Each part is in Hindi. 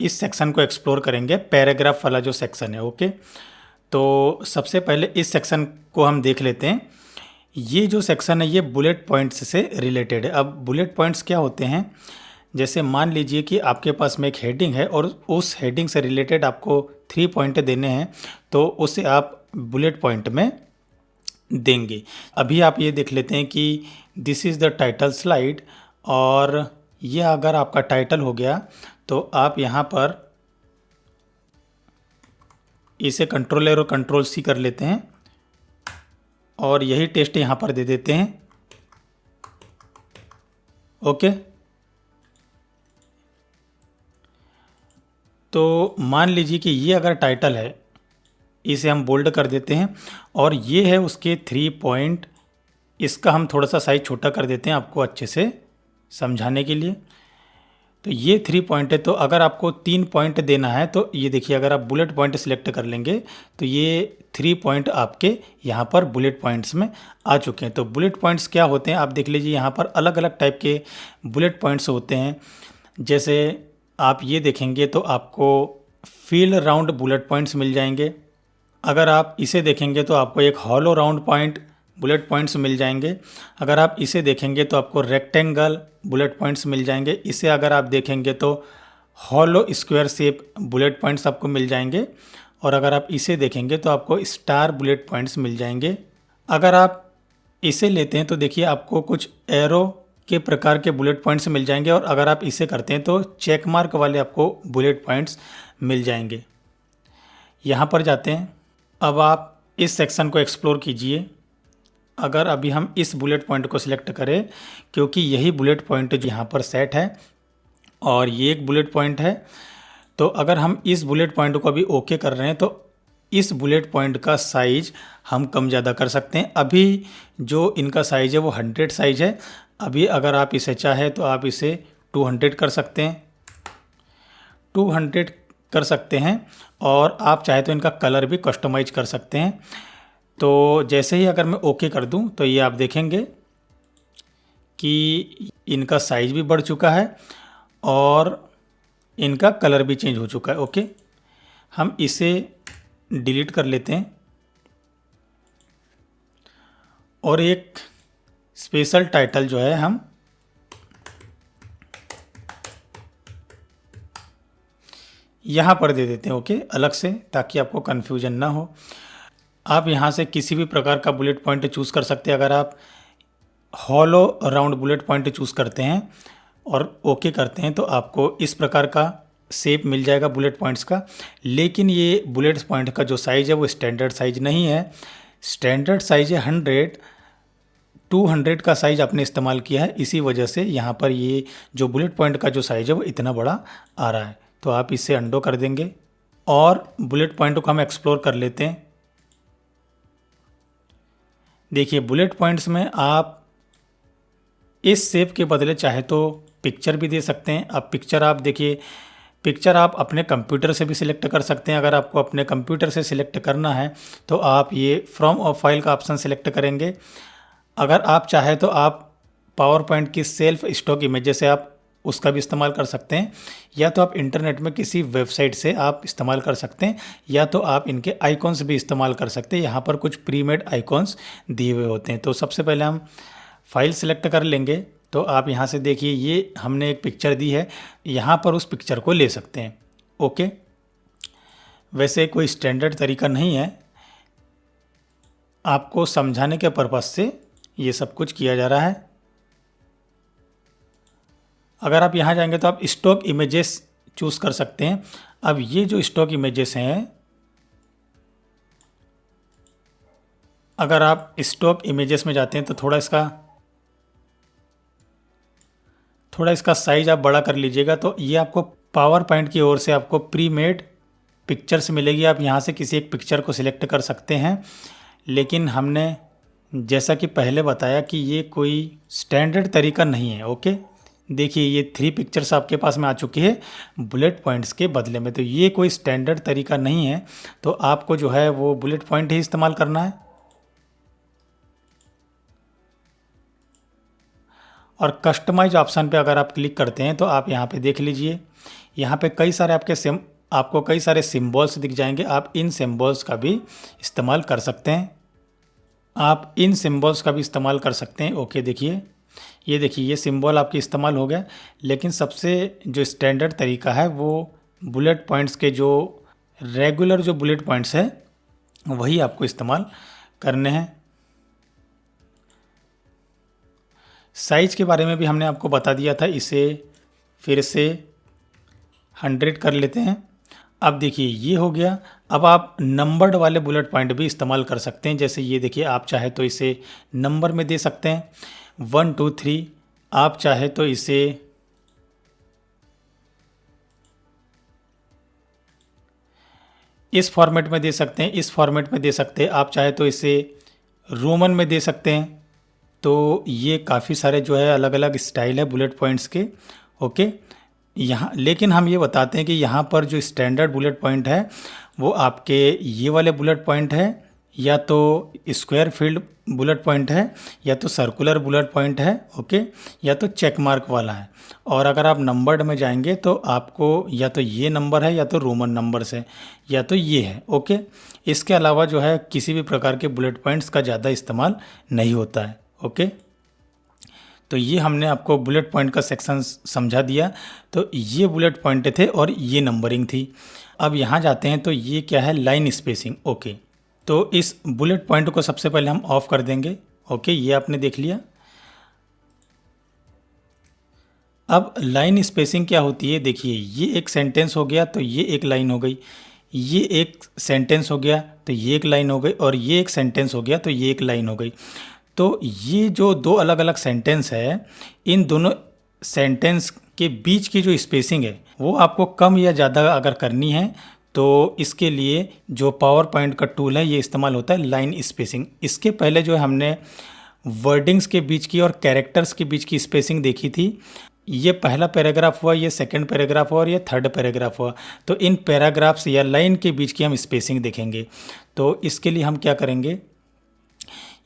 इस सेक्शन को एक्सप्लोर करेंगे, पैराग्राफ वाला जो सेक्शन है। ओके, तो सबसे पहले इस सेक्शन को हम देख लेते हैं। ये जो सेक्शन है ये बुलेट पॉइंट्स से रिलेटेड है। अब बुलेट पॉइंट्स क्या होते हैं, जैसे मान लीजिए कि आपके पास में एक हेडिंग है और उस हेडिंग से रिलेटेड आपको 3 पॉइंट देने हैं, तो उसे आप बुलेट पॉइंट में देंगे। अभी आप ये देख लेते हैं कि this is the title slide, और ये अगर आपका टाइटल हो गया तो आप यहाँ पर इसे कंट्रोल और कंट्रोल सी कर लेते हैं और यही टेस्ट यहाँ पर दे देते हैं। ओके, तो मान लीजिए कि ये अगर टाइटल है, इसे हम बोल्ड कर देते हैं, और ये है उसके 3 पॉइंट। इसका हम थोड़ा सा साइज छोटा कर देते हैं आपको अच्छे से समझाने के लिए। तो ये 3 पॉइंट है, तो अगर आपको 3 पॉइंट देना है तो ये देखिए, अगर आप बुलेट पॉइंट सिलेक्ट कर लेंगे तो ये 3 पॉइंट आपके यहाँ पर बुलेट पॉइंट्स में आ चुके हैं। तो बुलेट पॉइंट्स क्या होते हैं आप देख लीजिए, यहाँ पर अलग अलग टाइप के बुलेट पॉइंट्स होते हैं। जैसे आप ये देखेंगे तो आपको फील राउंड बुलेट पॉइंट्स मिल जाएंगे। अगर आप इसे देखेंगे तो आपको एक hollow round point bullet points मिल जाएंगे। अगर आप इसे देखेंगे तो आपको रेक्टेंगल बुलेट पॉइंट्स मिल जाएंगे। इसे अगर आप देखेंगे तो hollow square shape bullet points आपको मिल जाएंगे। और अगर आप इसे देखेंगे तो आपको स्टार बुलेट पॉइंट्स मिल जाएंगे। अगर आप इसे लेते हैं तो देखिए आपको कुछ एरो के प्रकार के बुलेट पॉइंट्स मिल जाएंगे, और अगर आप इसे करते हैं तो चेक मार्क वाले आपको बुलेट पॉइंट्स मिल जाएंगे। यहाँ पर जाते हैं, अब आप इस सेक्शन को एक्सप्लोर कीजिए। अगर अभी हम इस बुलेट पॉइंट को सिलेक्ट करें, क्योंकि यही बुलेट पॉइंट जो यहाँ पर सेट है और ये एक बुलेट पॉइंट है, तो अगर हम इस बुलेट पॉइंट को अभी ओके कर रहे हैं तो इस बुलेट पॉइंट का साइज हम कम ज़्यादा कर सकते हैं। अभी जो इनका साइज़ है वो 100 साइज है। अभी अगर आप इसे चाहें तो आप इसे 200 कर सकते हैं, 200 कर सकते हैं। और आप चाहे तो इनका कलर भी कस्टमाइज कर सकते हैं। तो जैसे ही अगर मैं ओके कर दूं तो ये आप देखेंगे कि इनका साइज़ भी बढ़ चुका है और इनका कलर भी चेंज हो चुका है। ओके, हम इसे डिलीट कर लेते हैं और एक स्पेशल टाइटल जो है हम यहाँ पर दे देते हैं। ओके, अलग से, ताकि आपको कन्फ्यूजन ना हो। आप यहाँ से किसी भी प्रकार का बुलेट पॉइंट चूज़ कर सकते हैं। अगर आप hollow round bullet point choose करते हैं और ओके करते हैं तो आपको इस प्रकार का शेप मिल जाएगा बुलेट पॉइंट्स का। लेकिन ये बुलेट पॉइंट का जो साइज़ है वो स्टैंडर्ड साइज नहीं है। स्टैंडर्ड साइज है 100, 200 का साइज़ आपने इस्तेमाल किया है, इसी वजह से यहाँ पर ये जो बुलेट पॉइंट का जो साइज़ है वो इतना बड़ा आ रहा है। तो आप इसे अंडो कर देंगे और बुलेट पॉइंट को हम एक्सप्लोर कर लेते हैं। देखिए, बुलेट पॉइंट्स में आप इस शेप के बदले चाहे तो पिक्चर भी दे सकते हैं। अब पिक्चर आप देखिए, पिक्चर आप अपने कंप्यूटर से भी सिलेक्ट कर सकते हैं। अगर आपको अपने कंप्यूटर से सिलेक्ट करना है तो आप ये फ्रॉम और फाइल का ऑप्शन सिलेक्ट करेंगे। अगर आप चाहे तो आप पावर पॉइंट की सेल्फ स्टॉक इमेज से आप उसका भी इस्तेमाल कर सकते हैं, या तो आप इंटरनेट में किसी वेबसाइट से आप इस्तेमाल कर सकते हैं, या तो आप इनके आइकॉन्स भी इस्तेमाल कर सकते हैं। यहाँ पर कुछ प्रीमेड आइकॉन्स दिए हुए होते हैं। तो सबसे पहले हम फाइल सेलेक्ट कर लेंगे। तो आप यहाँ से देखिए, ये हमने एक पिक्चर दी है, यहाँ पर उस पिक्चर को ले सकते हैं। ओके, वैसे कोई स्टैंडर्ड तरीका नहीं है, आपको समझाने के पर्पज़ से ये सब कुछ किया जा रहा है। अगर आप यहाँ जाएंगे तो आप स्टॉक इमेजेस चूज़ कर सकते हैं। अब ये जो स्टॉक इमेजेस हैं, अगर आप स्टॉक इमेजेस में जाते हैं तो थोड़ा इसका साइज आप बड़ा कर लीजिएगा। तो ये आपको पावर पॉइंट की ओर से आपको प्रीमेड पिक्चर्स मिलेगी। आप यहाँ से किसी एक पिक्चर को सिलेक्ट कर सकते हैं, लेकिन हमने जैसा कि पहले बताया कि ये कोई स्टैंडर्ड तरीका नहीं है। ओके, देखिए ये 3 पिक्चर्स आपके पास में आ चुकी है बुलेट पॉइंट्स के बदले में। तो ये कोई स्टैंडर्ड तरीका नहीं है, तो आपको जो है वो बुलेट पॉइंट ही इस्तेमाल करना है। और कस्टमाइज ऑप्शन पे अगर आप क्लिक करते हैं तो आप यहाँ पे देख लीजिए, यहाँ पे कई सारे आपको कई सारे सिम्बॉल्स दिख जाएंगे। आप इन सिम्बॉल्स का भी इस्तेमाल कर सकते हैं। आप इन सिम्बॉल्स का भी इस्तेमाल कर सकते हैं। ओके, देखिए ये सिंबल आपके इस्तेमाल हो गया। लेकिन सबसे जो स्टैंडर्ड तरीका है वो बुलेट पॉइंट्स के जो रेगुलर जो बुलेट पॉइंट्स है वही आपको इस्तेमाल करने हैं। साइज के बारे में भी हमने आपको बता दिया था, इसे फिर से 100 कर लेते हैं। अब देखिए ये हो गया। अब आप नंबर्ड वाले बुलेट पॉइंट भी इस्तेमाल कर सकते हैं। जैसे ये देखिए, आप चाहे तो इसे नंबर में दे सकते हैं 1 2 3, आप चाहे तो इसे इस फॉर्मेट में दे सकते हैं, इस फॉर्मेट में दे सकते हैं, आप चाहे तो इसे रोमन में दे सकते हैं। तो ये काफ़ी सारे जो है अलग अलग स्टाइल है बुलेट पॉइंट्स के। ओके, यहाँ लेकिन हम ये बताते हैं कि यहाँ पर जो स्टैंडर्ड बुलेट पॉइंट है वो आपके ये वाले बुलेट पॉइंट है, या तो स्क्वायर फील्ड बुलेट पॉइंट है, या तो सर्कुलर बुलेट पॉइंट है। ओके, या तो चेक मार्क वाला है। और अगर आप नंबर्ड में जाएंगे तो आपको या तो ये नंबर है, या तो रोमन नंबर्स है, या तो ये है। ओके, इसके अलावा जो है किसी भी प्रकार के बुलेट पॉइंट्स का ज़्यादा इस्तेमाल नहीं होता है। ओके, तो ये हमने आपको बुलेट पॉइंट का सेक्शन समझा दिया। तो ये बुलेट पॉइंट थे और ये नंबरिंग थी। अब यहाँ जाते हैं तो ये क्या है, लाइन स्पेसिंग। ओके, तो इस बुलेट पॉइंट को सबसे पहले हम ऑफ कर देंगे। ओके, ये आपने देख लिया। अब लाइन स्पेसिंग क्या होती है, देखिए ये एक सेंटेंस हो गया तो ये एक लाइन हो गई, ये एक सेंटेंस हो गया तो ये एक लाइन हो गई, और ये एक सेंटेंस हो गया तो ये एक लाइन हो गई। तो ये जो दो अलग अलग सेंटेंस है, इन दोनों सेंटेंस के बीच की जो स्पेसिंग है वो आपको कम या ज़्यादा अगर करनी है तो इसके लिए जो पावर पॉइंट का टूल है ये इस्तेमाल होता है, लाइन स्पेसिंग। इसके पहले जो हमने वर्डिंग्स के बीच की और कैरेक्टर्स के बीच की स्पेसिंग देखी थी, ये पहला पैराग्राफ हुआ, ये सेकंड पैराग्राफ हुआ और ये थर्ड पैराग्राफ हुआ। तो इन पैराग्राफ्स या लाइन के बीच की हम स्पेसिंग देखेंगे। तो इसके लिए हम क्या करेंगे,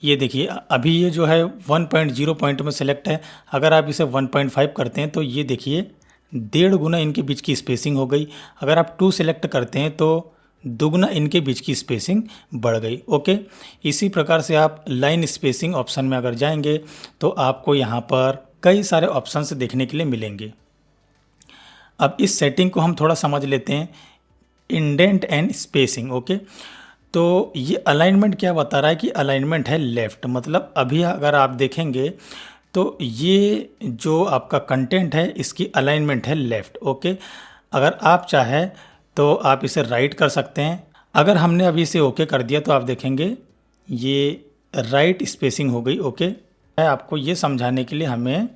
ये देखिए अभी ये जो है 1.0 पॉइंट में सेलेक्ट है। अगर आप इसे 1.5 करते हैं तो ये देखिए 1.5 गुना इनके बीच की स्पेसिंग हो गई। अगर आप 2 सेलेक्ट करते हैं तो दुगना इनके बीच की स्पेसिंग बढ़ गई। ओके, इसी प्रकार से आप लाइन स्पेसिंग ऑप्शन में अगर जाएंगे तो आपको यहाँ पर कई सारे ऑप्शंस देखने के लिए मिलेंगे। अब इस सेटिंग को हम थोड़ा समझ लेते हैं, इंडेंट एंड स्पेसिंग। ओके, तो ये अलाइनमेंट क्या बता रहा है कि अलाइनमेंट है लेफ़्ट, मतलब अभी अगर आप देखेंगे तो ये जो आपका कंटेंट है इसकी अलाइनमेंट है लेफ़्ट। ओके, अगर आप चाहें तो आप इसे राइट कर सकते हैं। अगर हमने अभी इसे ओके कर दिया तो आप देखेंगे ये राइट स्पेसिंग हो गई। ओके, आपको ये समझाने के लिए हमें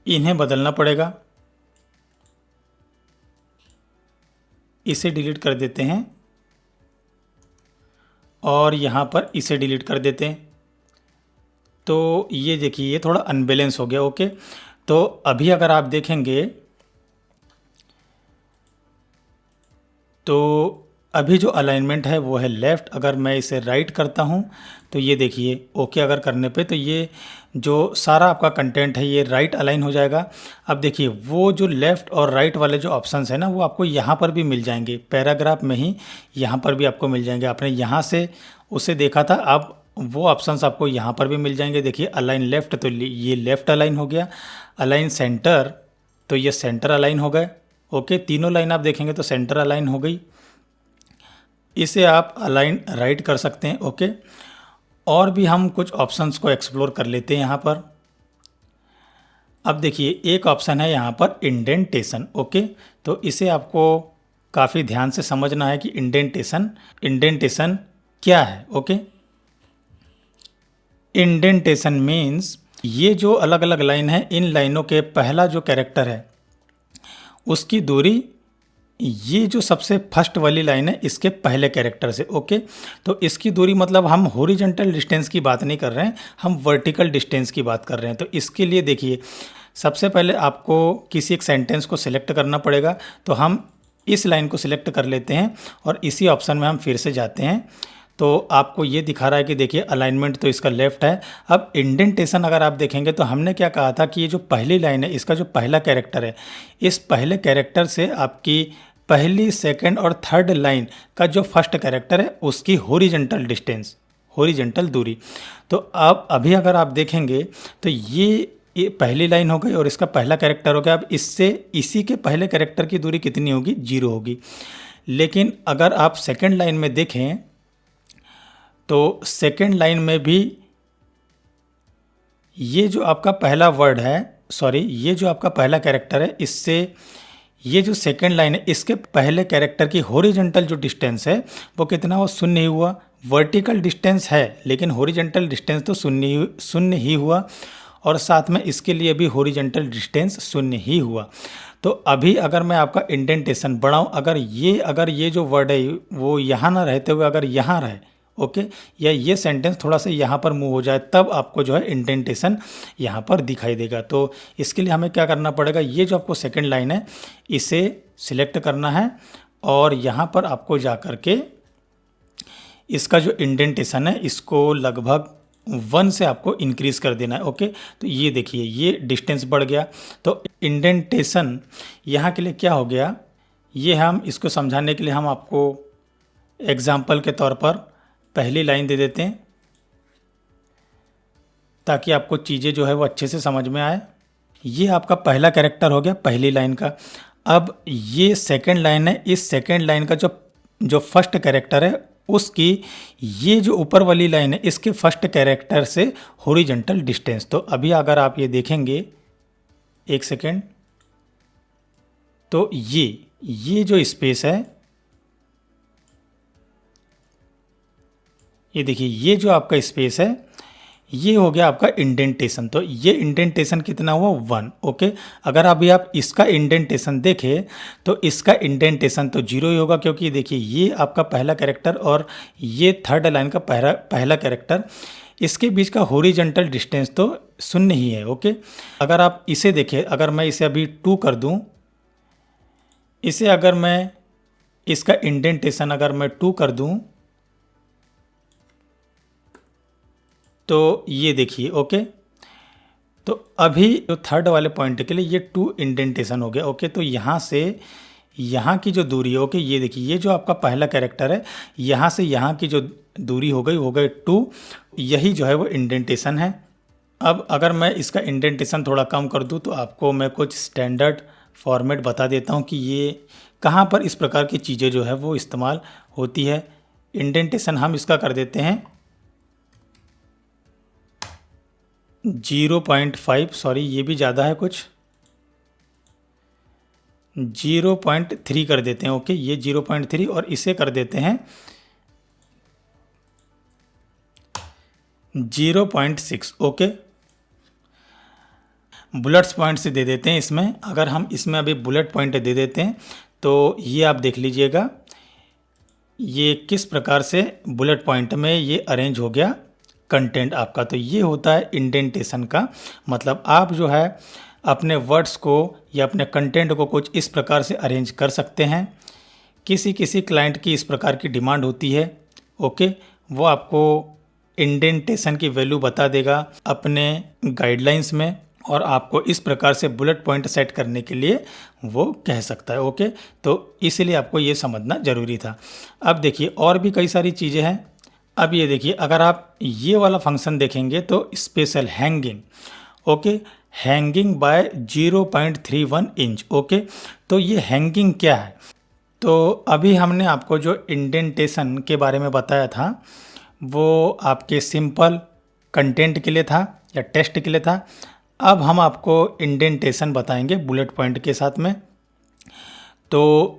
इन्हें बदलना पड़ेगा। इसे डिलीट कर देते हैं और यहाँ पर इसे डिलीट कर देते हैं। तो ये देखिए ये थोड़ा अनबैलेंस हो गया। ओके, तो अभी अगर आप देखेंगे तो अभी जो अलाइनमेंट है वो है लेफ़्ट। अगर मैं इसे राइट करता हूँ तो ये देखिए ओके अगर करने पे तो ये जो सारा आपका कंटेंट है ये राइट अलाइन हो जाएगा। अब देखिए वो जो लेफ़्ट और राइट वाले जो ऑप्शंस है ना वो आपको यहाँ पर भी मिल जाएंगे, पैराग्राफ में ही यहाँ पर भी आपको मिल जाएंगे। आपने यहाँ से उसे देखा था, अब वो ऑप्शंस आपको यहाँ पर भी मिल जाएंगे। देखिए अलाइन लेफ़्ट तो ये लेफ़्ट अलाइन हो गया, अलाइन सेंटर तो ये सेंटर अलाइन हो गए। ओके, तीनों लाइन आप देखेंगे तो सेंटर अलाइन हो गई। इसे आप अलाइन राइट कर सकते हैं। ओके, और भी हम कुछ ऑप्शंस को एक्सप्लोर कर लेते हैं यहाँ पर। अब देखिए एक ऑप्शन है यहाँ पर इंडेंटेशन। ओके, तो इसे आपको काफ़ी ध्यान से समझना है कि इंडेंटेशन क्या है। ओके, इंडेंटेशन मीन्स ये जो अलग अलग लाइन है, इन लाइनों के पहला जो कैरेक्टर है उसकी दूरी, ये जो सबसे फर्स्ट वाली लाइन है इसके पहले कैरेक्टर से। ओके, तो इसकी दूरी मतलब हम हॉरिजॉन्टल डिस्टेंस की बात नहीं कर रहे हैं, हम वर्टिकल डिस्टेंस की बात कर रहे हैं। तो इसके लिए देखिए सबसे पहले आपको किसी एक सेंटेंस को सिलेक्ट करना पड़ेगा। तो हम इस लाइन को सिलेक्ट कर लेते हैं और इसी ऑप्शन में हम फिर से जाते हैं। तो आपको ये दिखा रहा है कि देखिए अलाइनमेंट तो इसका लेफ्ट है। अब इंडेंटेशन अगर आप देखेंगे तो हमने क्या कहा था कि ये जो पहली लाइन है, इसका जो पहला कैरेक्टर है, इस पहले कैरेक्टर से आपकी पहली, सेकंड और थर्ड लाइन का जो फर्स्ट कैरेक्टर है उसकी हॉरिजॉन्टल डिस्टेंस, हॉरिजॉन्टल दूरी। तो अब अभी अगर आप देखेंगे तो ये पहली लाइन हो गई और इसका पहला कैरेक्टर हो गया। अब इससे इसी के पहले कैरेक्टर की दूरी कितनी होगी? 0 होगी। लेकिन अगर आप सेकंड लाइन में देखें तो सेकंड लाइन में भी ये जो आपका पहला वर्ड है, सॉरी, ये जो आपका पहला कैरेक्टर है, इससे ये जो सेकंड लाइन है इसके पहले कैरेक्टर की हॉरिजॉन्टल जो डिस्टेंस है वो कितना हुआ? 0 ही हुआ। वर्टिकल डिस्टेंस है लेकिन हॉरिजॉन्टल डिस्टेंस तो 0 ही हुआ, और साथ में इसके लिए भी हॉरिजॉन्टल डिस्टेंस 0 ही हुआ। तो अभी अगर मैं आपका इंडेंटेशन बढ़ाऊं, अगर ये जो वर्ड है वो यहाँ ना रहते हुए अगर यहाँ रहे, ओके, या ये सेंटेंस थोड़ा सा यहाँ पर मूव हो जाए, तब आपको जो है इंडेंटेशन यहाँ पर दिखाई देगा। तो इसके लिए हमें क्या करना पड़ेगा? ये जो आपको सेकंड लाइन है इसे सिलेक्ट करना है और यहाँ पर आपको जा कर के इसका जो इंडेंटेशन है इसको लगभग 1 से आपको इंक्रीज कर देना है। ओके, तो ये देखिए ये डिस्टेंस बढ़ गया। तो इंडेंटेशन यहाँ के लिए क्या हो गया, ये हम इसको समझाने के लिए हम आपको एग्जाम्पल के तौर पर पहली लाइन दे देते हैं ताकि आपको चीज़ें जो है वो अच्छे से समझ में आए। ये आपका पहला कैरेक्टर हो गया पहली लाइन का। अब ये सेकंड लाइन है, इस सेकंड लाइन का जो फर्स्ट कैरेक्टर है उसकी ये जो ऊपर वाली लाइन है इसके फर्स्ट कैरेक्टर से हॉरिजॉन्टल डिस्टेंस। तो अभी अगर आप ये देखेंगे, एक सेकेंड, तो ये जो स्पेस है, ये देखिए ये जो आपका स्पेस है ये हो गया आपका इंडेंटेशन। तो ये इंडेंटेशन कितना हुआ? 1। ओके, अगर अभी आप इसका इंडेंटेशन देखें तो इसका इंडेंटेशन तो 0 ही होगा, क्योंकि देखिए ये आपका पहला कैरेक्टर और ये थर्ड लाइन का पहला कैरेक्टर, इसके बीच का हॉरिजॉन्टल डिस्टेंस तो 0 ही है। ओके, अगर आप इसे देखें, अगर मैं इसे अभी 2 कर दूं, इसे अगर मैं इसका इंडेंटेशन अगर मैं 2 कर दूं तो ये देखिए, ओके, तो अभी जो थर्ड वाले पॉइंट के लिए ये 2 इंडेंटेशन हो गया। ओके, तो यहाँ से यहाँ की जो दूरी है, ओके, ये देखिए ये जो आपका पहला कैरेक्टर है यहाँ से यहाँ की जो दूरी हो गई 2, यही जो है वो इंडेंटेशन है। अब अगर मैं इसका इंडेंटेशन थोड़ा कम कर दूँ तो आपको मैं कुछ स्टैंडर्ड फॉर्मेट बता देता हूँ कि ये कहाँ पर इस प्रकार की चीज़ें जो है वो इस्तेमाल होती है। इंडेंटेशन हम इसका कर देते हैं 0.5, सॉरी ये भी ज़्यादा है कुछ, 0.3 कर देते हैं। ओके, ये 0.3 और इसे कर देते हैं 0.6। ओके, बुलेट्स पॉइंट से दे देते हैं इसमें। अगर हम इसमें अभी बुलेट पॉइंट दे देते हैं तो ये आप देख लीजिएगा ये किस प्रकार से बुलेट पॉइंट में ये अरेंज हो गया कंटेंट आपका। तो ये होता है इंडेंटेशन का मतलब। आप जो है अपने वर्ड्स को या अपने कंटेंट को कुछ इस प्रकार से अरेंज कर सकते हैं। किसी क्लाइंट की इस प्रकार की डिमांड होती है, ओके, वो आपको इंडेंटेशन की वैल्यू बता देगा अपने गाइडलाइंस में और आपको इस प्रकार से बुलेट पॉइंट सेट करने के लिए वो कह सकता है। ओके, तो इसीलिए आपको ये समझना ज़रूरी था। अब देखिए और भी कई सारी चीज़ें हैं। अब ये देखिए अगर आप ये वाला फंक्शन देखेंगे तो special hanging, okay, hanging by 0.31 inch. Okay, तो ये हैंगिंग क्या है? तो अभी हमने आपको जो इंडेंटेशन के बारे में बताया था वो आपके सिंपल कंटेंट के लिए था या टेक्स्ट के लिए था। अब हम आपको इंडेंटेशन बताएंगे बुलेट पॉइंट के साथ में। तो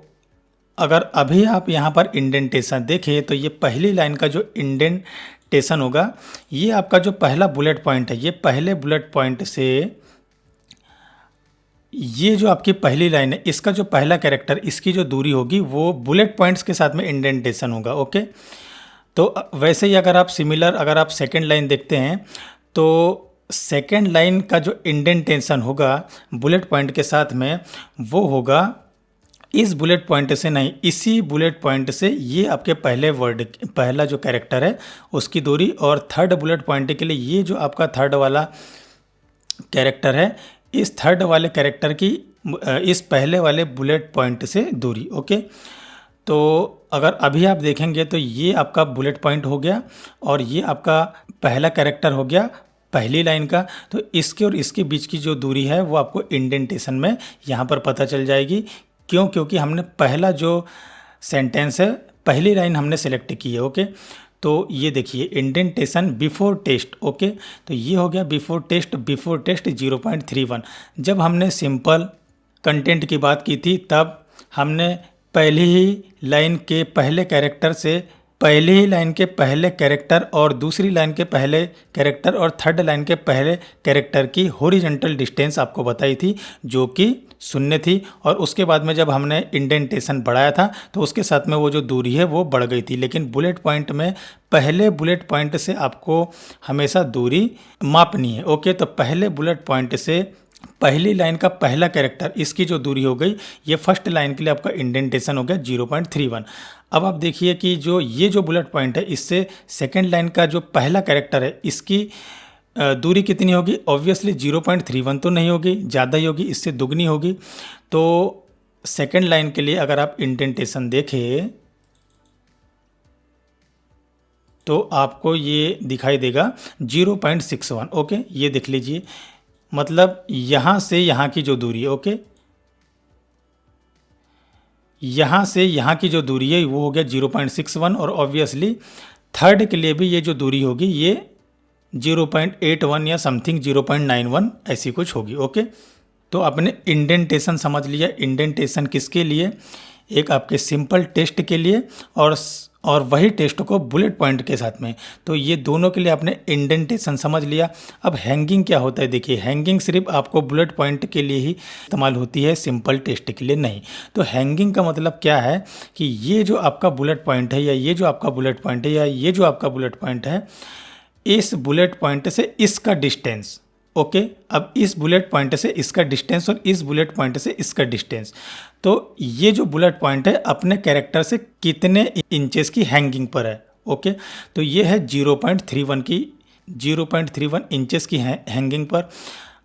अगर अभी आप यहाँ पर इंडेंटेशन देखें तो ये पहली लाइन का जो इंडेंटेशन होगा ये आपका जो पहला बुलेट पॉइंट है, ये पहले बुलेट पॉइंट से ये जो आपकी पहली लाइन है इसका जो पहला कैरेक्टर इसकी जो दूरी होगी वो बुलेट पॉइंट्स के साथ में इंडेंटेशन होगा। ओके, तो वैसे ही अगर आप सिमिलर अगर आप सेकेंड लाइन देखते हैं तो सेकेंड लाइन का जो इंडेंटेशन होगा बुलेट पॉइंट के साथ में वो होगा इस बुलेट पॉइंट से नहीं, इसी बुलेट पॉइंट से ये आपके पहले वर्ड, पहला जो कैरेक्टर है उसकी दूरी, और थर्ड बुलेट पॉइंट के लिए ये जो आपका थर्ड वाला कैरेक्टर है, इस थर्ड वाले कैरेक्टर की इस पहले वाले बुलेट पॉइंट से दूरी। ओके, तो अगर अभी आप देखेंगे तो ये आपका बुलेट पॉइंट हो गया और ये आपका पहला कैरेक्टर हो गया पहली लाइन का। तो इसके और इसके बीच की जो दूरी है वो आपको इंडेंटेशन में यहाँ पर पता चल जाएगी। क्यों? क्योंकि हमने पहला जो सेंटेंस है, पहली लाइन हमने सेलेक्ट की है। ओके, तो ये देखिए इंडेंटेशन बिफोर टेस्ट। ओके, तो ये हो गया बिफोर टेस्ट 0.31। जब हमने सिंपल कंटेंट की बात की थी तब हमने पहली ही लाइन के पहले कैरेक्टर से, पहली ही लाइन के पहले कैरेक्टर और दूसरी लाइन के पहले कैरेक्टर और थर्ड लाइन के पहले कैरेक्टर की हॉरिजॉन्टल डिस्टेंस आपको बताई थी जो कि 0 थी। और उसके बाद में जब हमने इंडेंटेशन बढ़ाया था तो उसके साथ में वो जो दूरी है वो बढ़ गई थी। लेकिन बुलेट पॉइंट में पहले बुलेट पॉइंट से आपको हमेशा दूरी मापनी है। ओके, तो पहले बुलेट पॉइंट से पहली लाइन का पहला कैरेक्टर, इसकी जो दूरी हो गई, ये फर्स्ट लाइन के लिए आपका इंडेंटेशन हो गया 0.31। अब आप देखिए कि जो ये जो बुलेट पॉइंट है इससे सेकंड लाइन का जो पहला कैरेक्टर है इसकी दूरी कितनी होगी? ऑब्वियसली 0.31 तो नहीं होगी, ज़्यादा ही होगी, इससे दुगनी होगी। तो सेकंड लाइन के लिए अगर आप इंडेंटेशन देखें तो आपको ये दिखाई देगा 0.61। ओके, ये देख लीजिए, मतलब यहाँ से यहाँ की जो दूरी है, ओके, यहाँ से यहाँ की जो दूरी है वो हो गया 0.61। और ऑब्वियसली थर्ड के लिए भी ये जो दूरी होगी ये 0.81 या समथिंग 0.91 ऐसी कुछ होगी। ओके, तो आपने इंडेंटेशन समझ लिया। इंडेंटेशन किसके लिए? एक आपके सिंपल टेस्ट के लिए और वही टेस्ट को बुलेट पॉइंट के साथ में। तो ये दोनों के लिए आपने इंडेंटेशन समझ लिया। अब हैंगिंग क्या होता है? देखिए, हैंगिंग सिर्फ आपको बुलेट पॉइंट के लिए ही इस्तेमाल होती है, सिंपल टेस्ट के लिए नहीं। तो हैंगिंग का मतलब क्या है कि ये जो आपका बुलेट पॉइंट है या ये जो आपका बुलेट पॉइंट है या ये जो आपका बुलेट पॉइंट है, इस बुलेट पॉइंट से इसका डिस्टेंस। ओके, अब इस बुलेट पॉइंट से इसका डिस्टेंस और इस बुलेट पॉइंट से इसका डिस्टेंस, तो ये जो बुलेट पॉइंट है अपने कैरेक्टर से कितने इंचेस की हैंगिंग पर है। ओके, तो ये है 0.31 इंचेस की हैंगिंग पर।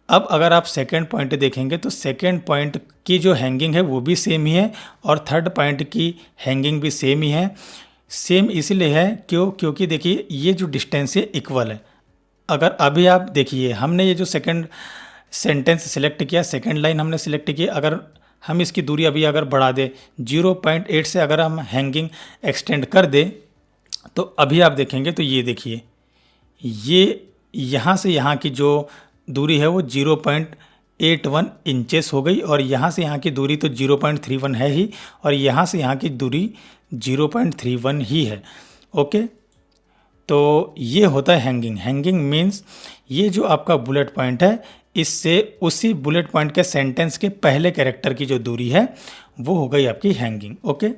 अब अगर आप सेकंड पॉइंट देखेंगे तो सेकंड पॉइंट की जो हैंगिंग है वो भी सेम ही है और थर्ड पॉइंट की हैंगिंग भी सेम ही है। सेम इसलिए है क्योंकि देखिए ये जो डिस्टेंस है इक्वल है। अगर अभी आप देखिए, हमने ये जो सेकंड सेंटेंस सिलेक्ट किया, सेकंड लाइन हमने सिलेक्ट की, अगर हम इसकी दूरी अभी अगर बढ़ा दें 0.8 से, अगर हम हैंगिंग एक्सटेंड कर दें तो अभी आप देखेंगे तो ये देखिए, ये यहाँ से यहाँ की जो दूरी है वो 0.81 इंचेस हो गई और यहाँ से यहाँ की दूरी तो 0.31 है ही और यहाँ से यहाँ की दूरी 0.31 ही है। ओके, तो ये होता है हैंगिंग। हैंगिंग मीन्स ये जो आपका बुलेट पॉइंट है इससे उसी बुलेट पॉइंट के सेंटेंस के पहले कैरेक्टर की जो दूरी है वो हो गई आपकी हैंगिंग। ओके।